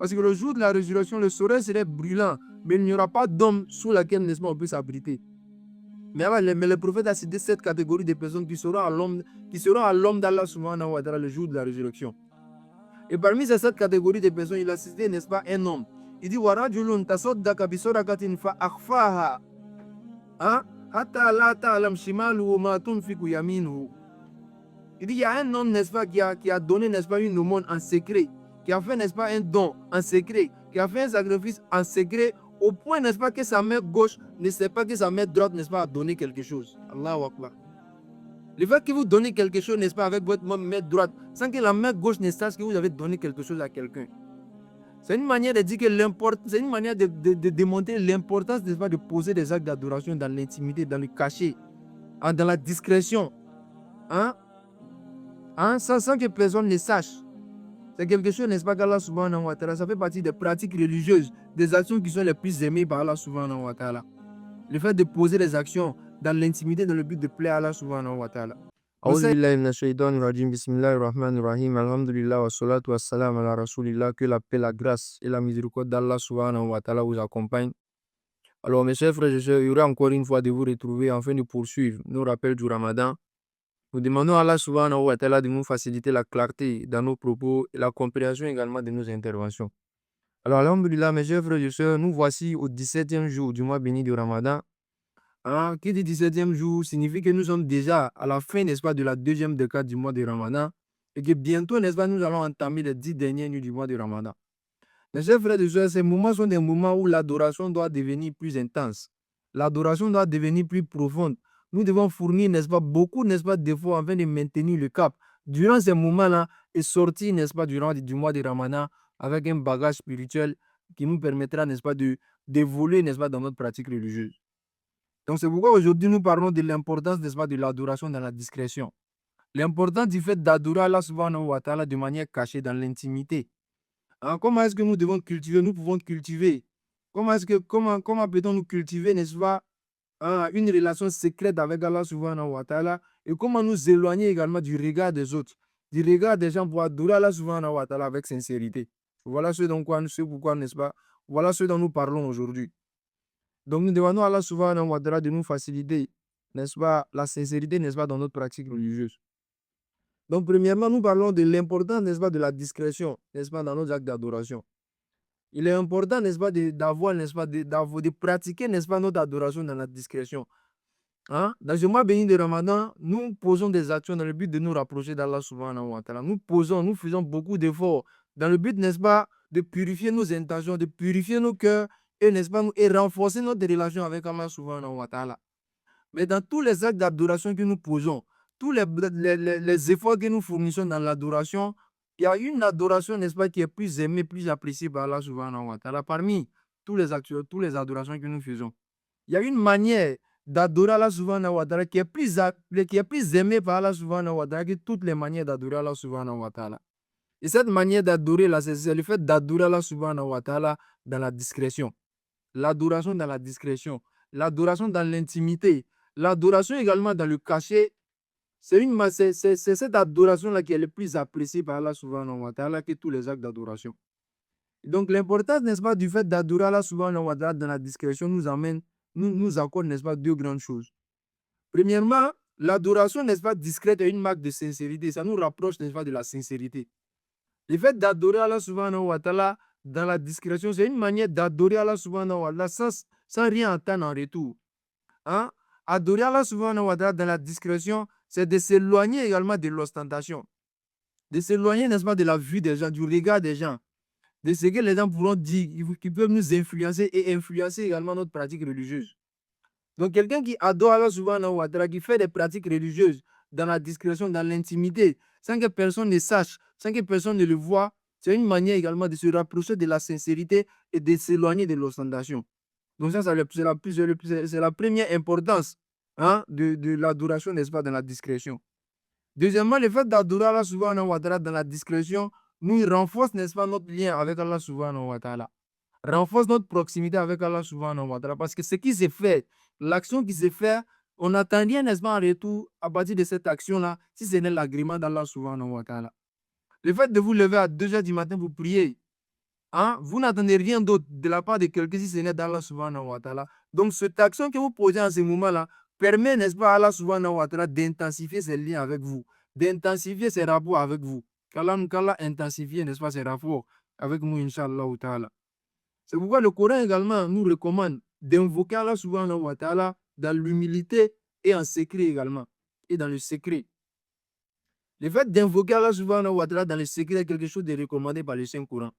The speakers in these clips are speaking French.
Parce que le jour de la résurrection, le soleil serait brûlant, mais il n'y aura pas d'homme sous laquelle, n'est-ce pas, on peut s'abriter. Mais le prophète a cité cette catégorie de personnes qui seront à l'homme d'Allah subhanahu wa ta'ala le jour de la résurrection. Et parmi ces 7 catégories de personnes, il a cité, n'est-ce pas, un homme. Il dit warajulun tasaddaqa bi sadaqatin fa akhfaha hatta la ta'lam shimaluhu ma tunfiqu yaminuhu. Il dit il y a un homme, n'est-ce pas, qui a donné, n'est-ce pas, une aumône en secret, qui a fait, n'est-ce pas, un don en secret, qui a fait un sacrifice en secret, au point, n'est-ce pas, que sa main gauche ne sait pas que sa main droite, n'est-ce pas, a donné quelque chose. Allahu Akbar. Le fait que vous donnez quelque chose, n'est-ce pas, avec votre main droite, sans que la main gauche ne sache que vous avez donné quelque chose à quelqu'un. C'est une manière de dire que c'est une manière de démontrer l'importance, n'est-ce pas, de poser des actes d'adoration dans l'intimité, dans le cachet, dans la discrétion, sans que personne ne sache. C'est quelque chose, n'est-ce pas, qu'Allah subhanahu wa ta'ala, ça fait partie des pratiques religieuses, des actions qui sont les plus aimées par Allah subhanahu wa ta'ala. Le fait de poser des actions dans l'intimité dans le but de plaire à Allah subhanahu wa ta'ala. A'udhu billahi minash shaitanir rajim. Bismillahir rahmanir rahim. Alhamdulillah wa salatu wa salam ala rasulillah. Que la paix, la grâce et la miséricorde d'Allah subhanahu wa ta'ala vous accompagnent. Alors mes chers frères et sœurs, il y aura encore une fois de vous retrouver afin de poursuivre nos rappels du Ramadan. Nous demandons à Allah subhanahu wa ta'ala de nous faciliter la clarté dans nos propos et la compréhension également de nos interventions. Alors, alhamdulillah, mes chers frères et sœurs, nous voici au 17e jour du mois béni du Ramadan. Qui dit 17e jour signifie que nous sommes déjà à la fin, n'est-ce pas, de la deuxième décade du mois de Ramadan et que bientôt, n'est-ce pas, nous allons entamer les 10 dernières nuits du mois de Ramadan. Mes chers frères et sœurs, ces moments sont des moments où l'adoration doit devenir plus intense. L'adoration doit devenir plus profonde. Nous devons fournir, n'est-ce pas, beaucoup, n'est-ce pas, d'efforts afin de maintenir le cap durant ces moments-là et sortir, n'est-ce pas, durant du mois de Ramadan avec un bagage spirituel qui nous permettra, n'est-ce pas, d'évoluer, n'est-ce pas, dans notre pratique religieuse. Donc c'est pourquoi aujourd'hui nous parlons de l'importance, n'est-ce pas, de l'adoration dans la discrétion. L'importance du fait d'adorer Allah subhanahu wa ta'ala de manière cachée dans l'intimité. Comment est-ce que nous devons cultiver? Nous pouvons cultiver. Comment peut-on nous cultiver, n'est-ce pas, une relation secrète avec Allah subhanahu wa ta'ala et comment nous éloigner également du regard des autres, du regard des gens pour adorer Allah subhanahu wa ta'ala avec sincérité. Voilà ce pourquoi, n'est-ce pas, voilà ce dont nous parlons aujourd'hui. Donc nous demandons à Allah subhanahu wa ta'ala de nous faciliter, n'est-ce pas, la sincérité, n'est-ce pas, dans notre pratique religieuse. Donc premièrement, nous parlons de l'importance, n'est-ce pas, de la discrétion, n'est-ce pas, dans nos actes d'adoration. Il est important, n'est-ce pas, d'avoir, n'est-ce pas, de pratiquer, n'est-ce pas, notre adoration dans la discrétion. Dans ce mois béni de Ramadan, nous posons des actions dans le but de nous rapprocher d'Allah subhanahu wa ta'ala. Nous faisons beaucoup d'efforts dans le but, n'est-ce pas, de purifier nos intentions, de purifier nos cœurs et, n'est-ce pas, et renforcer notre relation avec Allah subhanahu wa ta'ala. Mais dans tous les actes d'adoration que nous posons, tous les efforts que nous fournissons dans l'adoration, il y a une adoration, n'est-ce pas, qui est plus aimée, plus appréciée par Allah subhanahu wa ta'ala parmi tous les adorations que nous faisons. Il y a une manière d'adorer Allah subhanahu wa ta'ala qui est plus aimée par Allah subhanahu wa ta'ala que toutes les manières d'adorer Allah subhanahu wa ta'ala. Et cette manière d'adorer là, c'est le fait d'adorer Allah subhanahu wa ta'ala dans la discrétion. L'adoration dans la discrétion, l'adoration dans l'intimité, l'adoration également dans le cachet. C'est cette adoration-là qui est le plus appréciée par Allah subhanahu wa ta'ala que tous les actes d'adoration. Donc l'importance, n'est-ce pas, du fait d'adorer Allah subhanahu wa ta'ala dans la discrétion nous accorde, n'est-ce pas, deux grandes choses. Premièrement, l'adoration, n'est-ce pas, discrète est une marque de sincérité. Ça nous rapproche, n'est-ce pas, de la sincérité. Le fait d'adorer Allah subhanahu wa ta'ala dans la discrétion, c'est une manière d'adorer Allah subhanahu wa ta'ala sans rien attendre en retour. Adorer Allah subhanahu wa ta'ala dans la discrétion, c'est de s'éloigner également de l'ostentation. De s'éloigner, n'est-ce pas, de la vue des gens, du regard des gens. De ce que les gens pourront dire, qui peuvent nous influencer et influencer également notre pratique religieuse. Donc quelqu'un qui adore Allah subhanahu wa ta'ala, qui fait des pratiques religieuses dans la discrétion, dans l'intimité, sans que personne ne sache, sans que personne ne le voie, c'est une manière également de se rapprocher de la sincérité et de s'éloigner de l'ostentation. Donc ça, c'est la première importance de l'adoration, n'est-ce pas, dans la discrétion. Deuxièmement, le fait d'adorer Allah subhanahu wa ta'ala dans la discrétion nous renforce, n'est-ce pas, notre lien avec Allah subhanahu wa ta'ala. Renforce notre proximité avec Allah subhanahu wa ta'ala. Parce que ce qui se fait, l'action qui se fait, on n'attend rien, n'est-ce pas, en retour à partir de cette action-là, si ce n'est l'agrément d'Allah subhanahu wa ta'ala. Le fait de vous lever à 2 heures du matin pour prier, Hein, vous n'attendez rien d'autre de la part de quelqu'un si ce n'est d'Allah subhanahu wa ta'ala. Donc, cette action que vous posez en ce moment-là permet, n'est-ce pas, à Allah subhanahu wa ta'ala d'intensifier ses liens avec vous, d'intensifier ses rapports avec vous. Qu'Allah intensifie, n'est-ce pas, ses rapports avec nous, Inch'Allah ta'ala. C'est pourquoi le Coran également nous recommande d'invoquer Allah subhanahu wa ta'ala dans l'humilité et en secret également. Et dans le secret. Le fait d'invoquer Allah subhanahu wa ta'ala dans le secret est quelque chose de recommandé par le Saint-Coran.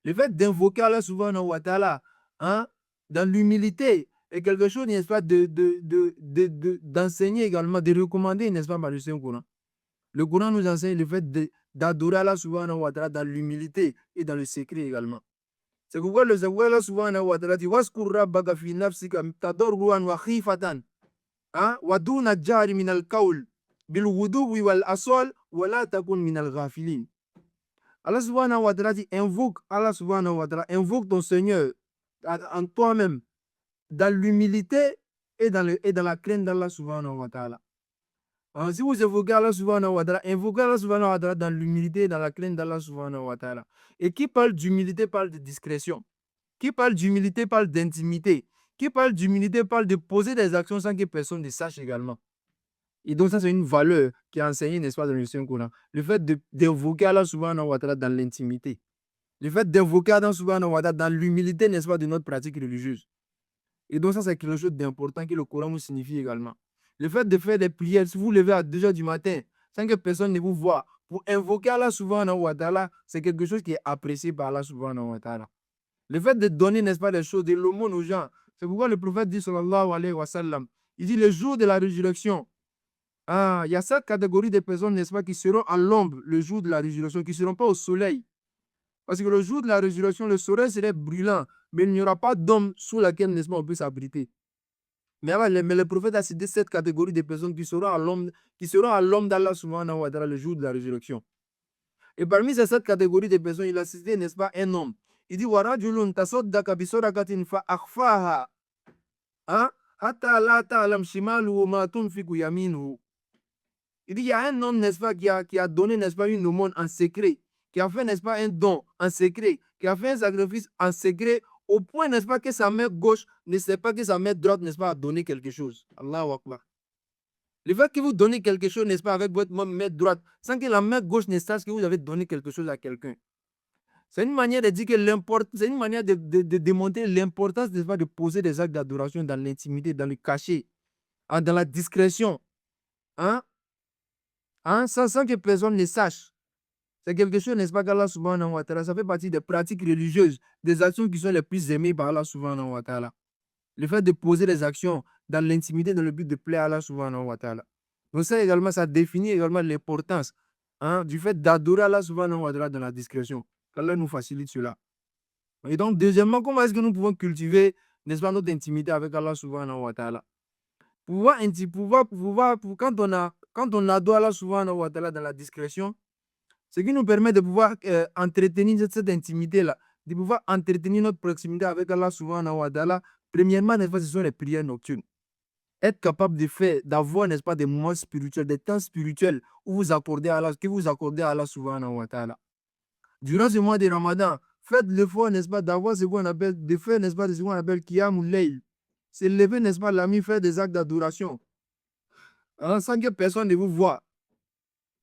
Le fait d'invoquer Allah subhanahu wa ta'ala hein, dans l'humilité est quelque chose, n'est-ce pas, d'enseigner également, de recommander, n'est-ce pas, par le Saint-Coran. Le Coran nous enseigne le fait d'adorer Allah subhanahu wa ta'ala dans l'humilité et dans le secret également. C'est pourquoi le Allah subhanahu wa ta'ala dit waskur rabbaka fi nafsika tadarruan wa khifatan wa duna jari min al-qawl bil wudubi wal aswal wa la takun min al-ghafilin. Allah subhanahu wa ta'ala dit invoque Allah subhanahu wa ta'ala, invoque ton Seigneur en toi-même dans l'humilité et dans la crainte d'Allah subhanahu wa ta'ala. Si vous invoquez Allah subhanahu wa ta'ala, invoquez Allah subhanahu wa ta'ala dans l'humilité et dans la crainte d'Allah subhanahu wa ta'ala. Et qui parle d'humilité parle de discrétion. Qui parle d'humilité parle d'intimité. Qui parle d'humilité parle de poser des actions sans que personne ne sache également. Et donc ça c'est une valeur qui est enseignée, n'est-ce pas, dans le Saint-Coran. Le fait d'invoquer Allah subhanahu wa ta'ala dans l'intimité. Le fait d'invoquer Allah subhanahu wa ta'ala dans l'humilité, n'est-ce pas, de notre pratique religieuse. Et donc ça c'est quelque chose d'important que le Coran nous signifie également. Le fait de faire des prières, si vous levez à 2 h du matin, sans que personne ne vous voit, pour invoquer Allah subhanahu wa ta'ala, c'est quelque chose qui est apprécié par Allah subhanahu wa ta'ala. Le fait de donner, n'est-ce pas, des choses, de l'aumône aux gens. C'est pourquoi le prophète dit, sallallahu alayhi wa sallam, il dit le jour de la résurrection, il y a cette catégorie de personnes, n'est-ce pas, qui seront à l'ombre le jour de la résurrection, qui ne seront pas au soleil. Parce que le jour de la résurrection, le soleil serait brûlant, mais il n'y aura pas d'homme sous laquelle, n'est-ce pas, on peut s'abriter. Mais le prophète a cité cette catégorie de personnes qui seront à l'ombre d'Allah subhanahu wa ta'ala le jour de la résurrection. Et parmi ces 7 catégories de personnes, il a cité, n'est-ce pas, un homme. Il dit warajulun tasaddaka bi sadaqatin fa akhfaha hatta la ta'lam shimaluhu ma tunfiqu yaminuhu. Il dit il y a un homme, n'est-ce pas, qui a donné, n'est-ce pas, une aumône en secret, qui a fait, n'est-ce pas, un don en secret, qui a fait un sacrifice en secret, au point, n'est-ce pas, que sa main gauche ne sait pas que sa main droite, n'est-ce pas, a donné quelque chose. Allahu Akbar. Le fait que vous donnez quelque chose, n'est-ce pas, avec votre main droite, sans que la main gauche ne sache que vous avez donné quelque chose à quelqu'un. C'est une manière de dire que c'est une manière de démontrer l'importance, n'est-ce pas, de poser des actes d'adoration dans l'intimité, dans le cachet, dans la discrétion. Sans que personne ne sache. C'est quelque chose, n'est-ce pas, qu'Allah subhanahu wa ta'ala, ça fait partie des pratiques religieuses, des actions qui sont les plus aimées par Allah subhanahu wa ta'ala. Le fait de poser des actions dans l'intimité dans le but de plaire à Allah subhanahu wa ta'ala. Donc ça également, ça définit également l'importance du fait d'adorer Allah subhanahu wa ta'ala dans la discrétion. Qu'Allah nous facilite cela. Et donc, deuxièmement, comment est-ce que nous pouvons cultiver, n'est-ce pas, notre intimité avec Allah subhanahu wa ta'ala? Quand on adore Allah subhanahu wa ta'ala dans la discrétion, ce qui nous permet de pouvoir entretenir cette intimité-là, de pouvoir entretenir notre proximité avec Allah subhanahu wa ta'ala. Premièrement, n'est-ce pas, ce sont les prières nocturnes. Être capable d'avoir, n'est-ce pas, des moments spirituels, des temps spirituels où vous accordez à Allah subhanahu wa ta'ala. Durant ce mois de Ramadan, faites l'effort, n'est-ce pas, d'avoir ce qu'on appelle, de faire, n'est-ce pas, ce qu'on appelle Qiyamul Layl. C'est lever, n'est-ce pas, la nuit, faire des actes d'adoration. Sans que personne ne vous voie.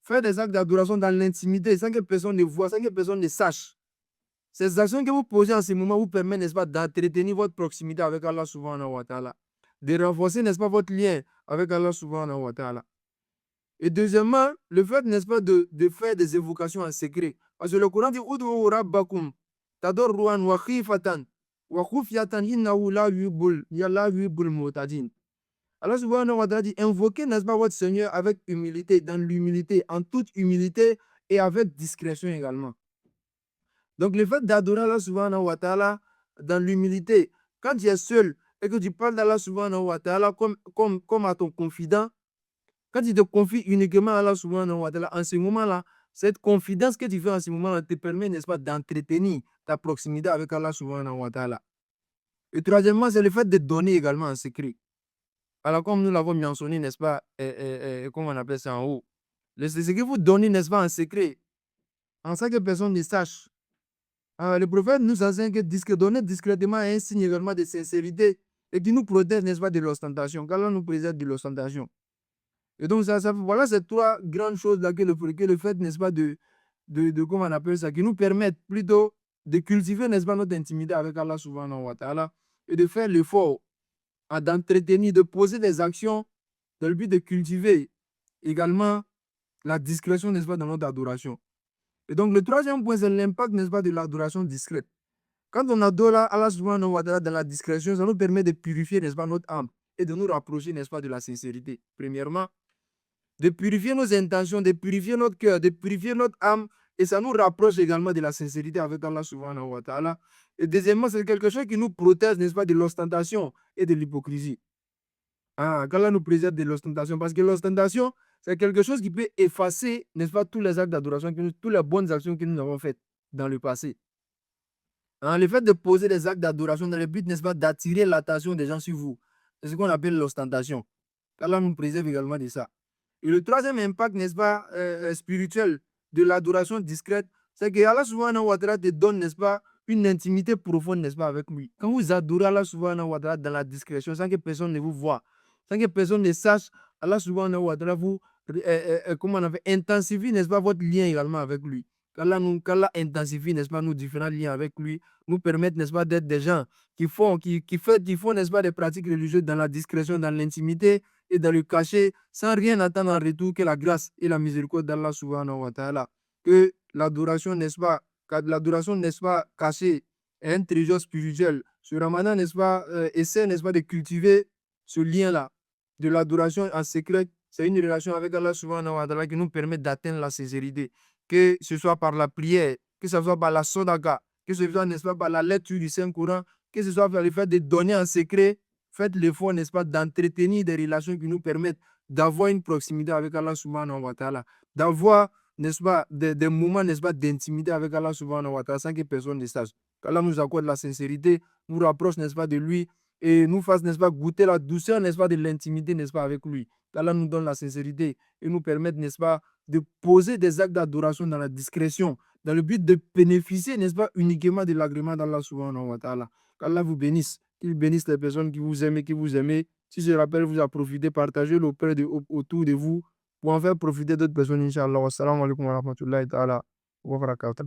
Faire des actes d'adoration dans l'intimité, sans que personne ne voie, sans que personne ne sache. Ces actions que vous posez en ce moment vous permettent, n'est-ce pas, d'entretenir votre proximité avec Allah subhanahu wa ta'ala. De renforcer, n'est-ce pas, votre lien avec Allah subhanahu wa ta'ala. Et deuxièmement, le fait, n'est-ce pas, de faire des évocations en secret. Parce que le Coran dit Ud'u rabbakum tadarruan wa khifatan wa khufyatan innahu la yuhibbul mu'tadin. Allah subhanahu wa ta'ala dit invoquez, n'est-ce pas, votre Seigneur avec humilité, dans l'humilité, en toute humilité et avec discrétion également. Donc le fait d'adorer Allah subhanahu wa ta'ala dans l'humilité, quand tu es seul et que tu parles d'Allah subhanahu wa ta'ala comme à ton confident, quand tu te confies uniquement à Allah subhanahu wa ta'ala, en ce moment-là, cette confidence que tu fais en ce moment-là te permet, n'est-ce pas, d'entretenir ta proximité avec Allah subhanahu wa ta'ala. Et troisièmement, c'est le fait de donner également en secret. Alors, comme nous l'avons mentionné, n'est-ce pas, comment on appelle ça en haut, c'est ce que vous donnez, n'est-ce pas, en secret, en sans que personne ne sache. Le prophète nous enseigne que donner discrètement est un signe également de sincérité et qui nous protège, n'est-ce pas, de l'ostentation. Qu'Allah nous préserve de l'ostentation. Et donc, voilà ces trois grandes choses-là que le fait, n'est-ce pas, comment on appelle ça, qui nous permettent plutôt de cultiver, n'est-ce pas, notre intimité avec Allah subhanahu wa ta'ala et de faire l'effort d'entretenir, de poser des actions dans le but de cultiver également la discrétion, n'est-ce pas, dans notre adoration. Et donc, le troisième point, c'est l'impact, n'est-ce pas, de l'adoration discrète. Quand on adore Allah subhanahu wa ta'ala dans la discrétion, ça nous permet de purifier, n'est-ce pas, notre âme et de nous rapprocher, n'est-ce pas, de la sincérité. Premièrement, de purifier nos intentions, de purifier notre cœur, de purifier notre âme, et ça nous rapproche également de la sincérité avec Allah subhanahu wa ta'ala. Et deuxièmement, c'est quelque chose qui nous protège, n'est-ce pas, de l'ostentation et de l'hypocrisie. Qu'Allah nous préserve de l'ostentation, parce que l'ostentation, c'est quelque chose qui peut effacer, n'est-ce pas, tous les actes d'adoration, toutes les bonnes actions que nous avons faites dans le passé. Le fait de poser des actes d'adoration dans le but, n'est-ce pas, d'attirer l'attention des gens sur vous, c'est ce qu'on appelle l'ostentation. Allah nous préserve également de ça. Et le troisième impact, n'est-ce pas, spirituel de l'adoration discrète, c'est que Allah subhanahu wa ta'ala te donne, n'est-ce pas, une intimité profonde, n'est-ce pas, avec lui. Quand vous adorez Allah subhanahu wa ta'ala dans la discrétion, sans que personne ne vous voie, sans que personne ne sache, Allah subhanahu wa ta'ala vous, comment on appelle, intensifie, n'est-ce pas, votre lien également avec lui. Qu'Allah intensifie, n'est-ce pas, nos différents liens avec lui, nous permettent, n'est-ce pas, d'être des gens qui font, n'est-ce pas, des pratiques religieuses dans la discrétion, dans l'intimité et dans le cachet, sans rien attendre en retour que la grâce et la miséricorde d'Allah subhanahu wa ta'ala. Que l'adoration, n'est-ce pas, cachée est un trésor spirituel. Ce ramadan, n'est-ce pas, essaie, n'est-ce pas, de cultiver ce lien-là de l'adoration en secret. C'est une relation avec Allah subhanahu wa ta'ala qui nous permet d'atteindre la sincérité. Que ce soit par la prière, que ce soit par la sodaka, que ce soit, n'est-ce pas, par la lecture du Saint-Coran, que ce soit par le fait de donner en secret. Faites l'effort, n'est-ce pas, d'entretenir des relations qui nous permettent d'avoir une proximité avec Allah subhanahu wa ta'ala, d'avoir, n'est-ce pas, des moments, n'est-ce pas, d'intimité avec Allah subhanahu wa ta'ala sans que personne ne sache. Qu'Allah nous accorde la sincérité, nous rapproche, n'est-ce pas, de lui et nous fasse, n'est-ce pas, goûter la douceur, n'est-ce pas, de l'intimité, n'est-ce pas, avec lui. Qu'Allah nous donne la sincérité et nous permette, n'est-ce pas, de poser des actes d'adoration dans la discrétion, dans le but de bénéficier, n'est-ce pas, uniquement de l'agrément d'Allah subhanahu wa ta'ala. Qu'Allah vous bénisse, qu'il bénisse les personnes qui vous aiment, qui vous aimez. Si ce rappel vous a profité, partagez-le autour de vous pour en faire profiter d'autres personnes, Inch'Allah. Wassalamu alaikum wa rahmatullahi ta'ala wa barakatuh.